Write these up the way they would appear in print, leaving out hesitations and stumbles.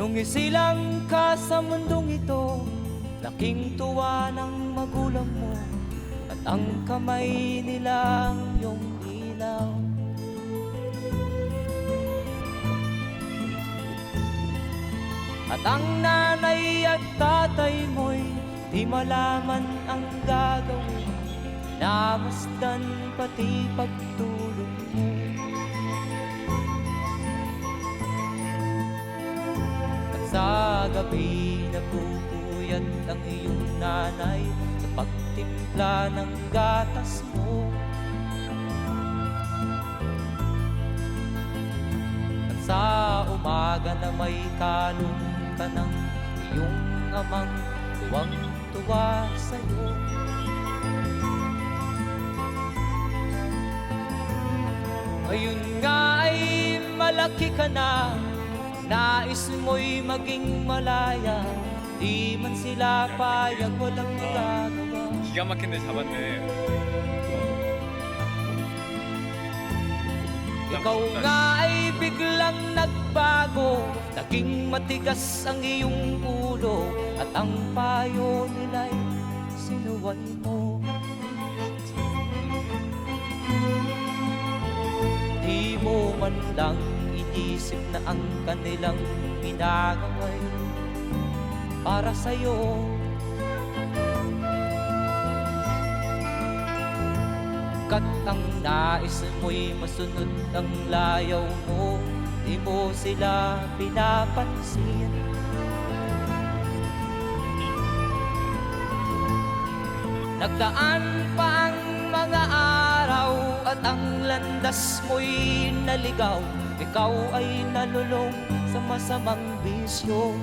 Nung isilang ka sa mundong ito, laking tuwa ng magulang mo, at ang kamay nila ang iyong ilaw. At ang nanay at tatay mo'y di malaman ang gagawin, namasdan pati pagtulog mo. At sa gabi nagpupuyat ang iyong nanay sa pagtimpla ng gatas mo. At sa umaga na may kalong ka ng iyong amang tuwang-tuwa sa'yo. Ngayon nga ay malaki ka na, nais mo'y maging malaya, di man sila payag, walang magagawa. 기가 막힌데 잡았네. Ikaw nga ay biglang nagbago, naging matigas ang iyong ulo, at ang payo nila'y sinuway mo. Di mo man lang inisip na ang kanilang ginagawa'y para sa'yo. Kat ang nais mo'y masunod ang layaw mo, di mo sila pinapansin. Nagdaan pa ang mga araw at ang landas mo'y naligaw, ikaw ay nalulong sa masamang bisyo.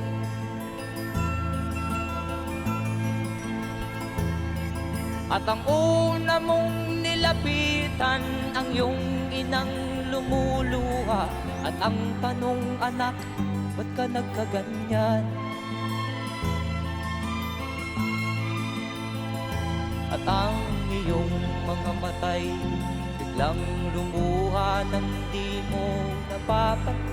At ang una mong nilapitan ang iyong inang lumuluha, at ang tanong, anak, ba't ka nagkaganyan? At ang iyong mga matay biglang lumuha nang di mo napapansin.